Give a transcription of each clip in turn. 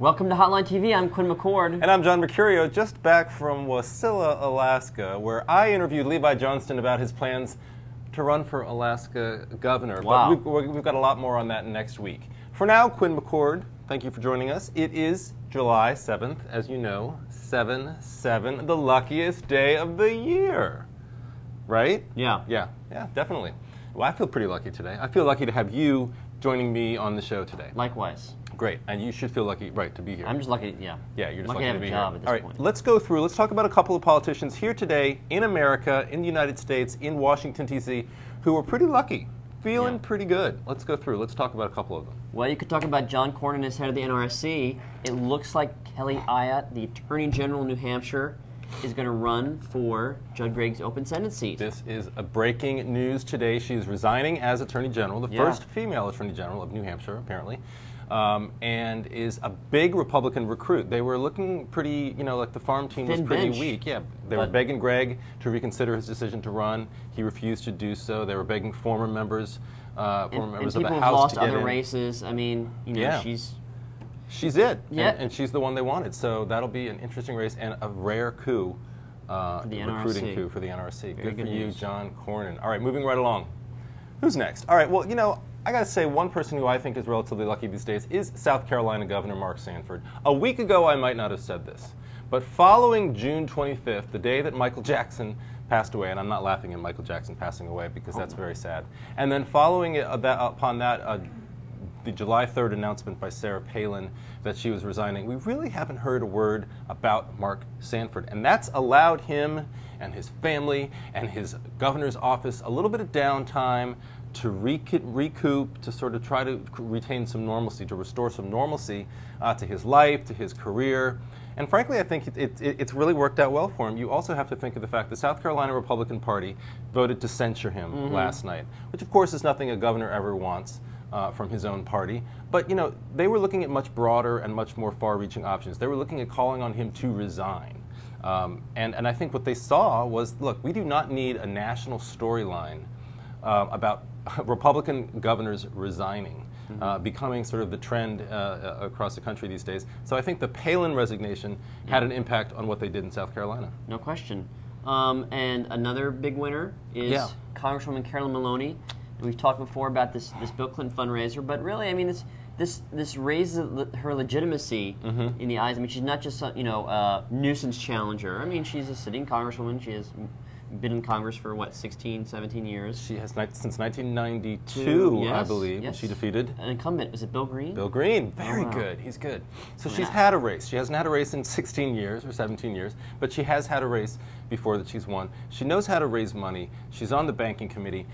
Welcome to Hotline TV. I'm Quinn McCord. And I'm John Mercurio, just back from Wasilla, Alaska, where I interviewed Levi Johnston about his plans to run for Alaska governor. Wow. But we've got a lot more on that next week. For now, Quinn McCord, thank you for joining us. It is July 7th, as you know, 7/7, the luckiest day of the year. Right? Yeah. Yeah, definitely. Well, I feel pretty lucky today. I feel lucky to have you joining me on the show today. Likewise. Great, and you should feel lucky, right, to be here. I'm just lucky, yeah. Yeah, you're just lucky lucky to have to be a job here. at this All right, point. let's go through. Let's talk about a couple of politicians here today in America, in the United States, in Washington, D.C., who are pretty lucky, feeling pretty good. Let's go through. Let's talk about a couple of them. Well, you could talk about John Cornyn as head of the NRC. It looks like Kelly Ayotte, the Attorney General of New Hampshire, is going to run for Judd Grigg's open Senate seat. This is a breaking news today. She's resigning as Attorney General, the first female Attorney General of New Hampshire, apparently. And is a big Republican recruit. They were looking pretty, like the farm team was pretty weak. Yeah, they were begging Gregg to reconsider his decision to run. He refused to do so. They were begging former members, of the House to get in. People have lost other races. I mean, she's it. Yeah. And she's the one they wanted. So that'll be an interesting race and a rare coup, recruiting coup for the NRC. Good for you, John Cornyn. All right, moving right along. Who's next? All right, well, I got to say, one person who I think is relatively lucky these days is South Carolina Governor Mark Sanford. A week ago, I might not have said this, but following June 25th, the day that Michael Jackson passed away, and I'm not laughing at Michael Jackson passing away because that's very sad, and then following upon that, the July 3rd announcement by Sarah Palin that she was resigning, we really haven't heard a word about Mark Sanford, and that's allowed him and his family and his governor's office a little bit of downtime to recoup, to sort of try to retain some normalcy, to restore some normalcy to his life, to his career. And frankly, I think it's really worked out well for him. You also have to think of the fact the South Carolina Republican Party voted to censure him last night, which of course is nothing a governor ever wants from his own party. But they were looking at much broader and much more far-reaching options. They were looking at calling on him to resign. And I think what they saw was, look, we do not need a national storyline about Republican governors resigning, becoming sort of the trend across the country these days. So I think the Palin resignation had an impact on what they did in South Carolina. No question. And another big winner is Congresswoman Carolyn Maloney. We've talked before about this Bill Clinton fundraiser, but really, I mean, this raises her legitimacy in the eyes. I mean, she's not just a nuisance challenger. I mean, she's a sitting congresswoman. She has been in Congress for, what, 16, 17 years? She has since 1992, I believe. Yes. She defeated an incumbent. Was it Bill Green? Bill Green. Very good. He's good. So she's had a race. She hasn't had a race in 16 years or 17 years, but she has had a race before that she's won. She knows how to raise money. She's on the banking committee.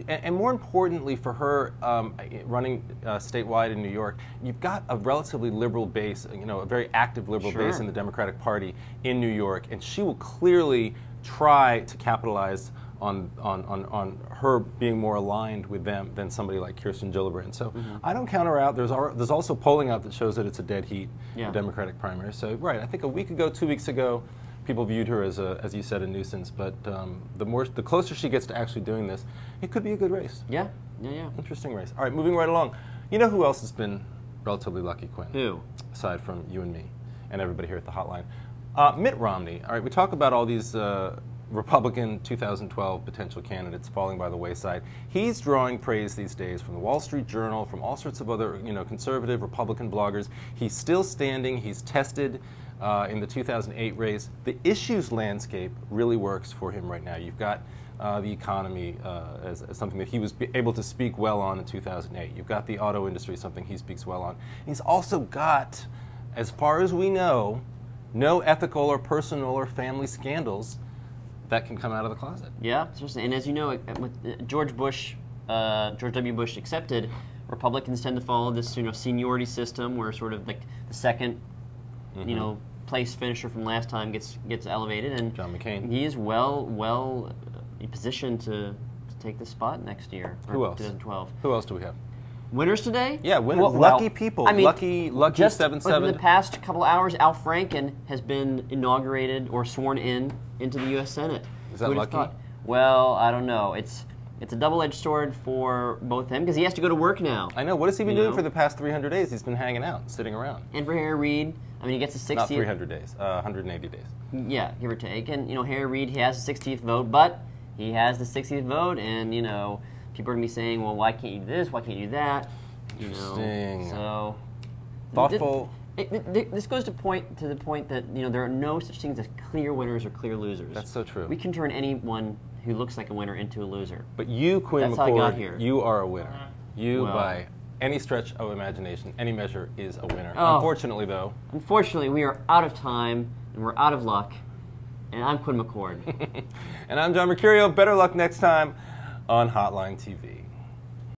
And more importantly for her, running statewide in New York, you've got a relatively liberal base, a very active liberal base in the Democratic Party in New York, and she will clearly try to capitalize on her being more aligned with them than somebody like Kirsten Gillibrand. So I don't count her out. There's also polling out that shows that it's a dead heat, the Democratic primary. So I think a week ago, 2 weeks ago, people viewed her as you said, a nuisance. But the closer she gets to actually doing this, it could be a good race. Yeah. Interesting race. All right, moving right along. You know who else has been relatively lucky, Quinn? Who? Aside from you and me and everybody here at the hotline. Mitt Romney. All right, we talk about all these Republican 2012 potential candidates falling by the wayside. He's drawing praise these days from the Wall Street Journal, from all sorts of other conservative Republican bloggers. He's still standing. He's tested in the 2008 race. The issues landscape really works for him right now. You've got the economy as something that he was able to speak well on in 2008. You've got the auto industry, something he speaks well on. He's also got, as far as we know, no ethical or personal or family scandals that can come out of the closet. Yeah, certainly. And as you know, with George W. Bush accepted, Republicans tend to follow this seniority system where sort of like the second place finisher from last time gets elevated, and John McCain. He is well positioned to take the spot next year. Who else? 2012. Who else do we have? Winners today? Yeah, winners. Lucky people. I mean, lucky just 7/7. Within the past couple hours, Al Franken has been inaugurated or sworn into the U.S. Senate. Is that lucky? Well, I don't know. It's it's a double-edged sword for both him because he has to go to work now. I know. What has he been doing for the past 300 days? He's been hanging out, sitting around. And for Harry Reid, I mean, he gets a 60th. Not 300 days, 180 days. Yeah, give or take. And, Harry Reid, he has the 60th vote, but he has the 60th vote, and, people are going to be saying, well, why can't you do this? Why can't you do that? Interesting. So thoughtful. This goes to the point that there are no such things as clear winners or clear losers. That's so true. We can turn anyone who looks like a winner into a loser. But you, Quinn McCord, how I got here. You are a winner. You, by any stretch of imagination, any measure, is a winner. Oh. Unfortunately, though. Unfortunately, we are out of time and we're out of luck. And I'm Quinn McCord. And I'm John Mercurio. Better luck next time on Hotline TV.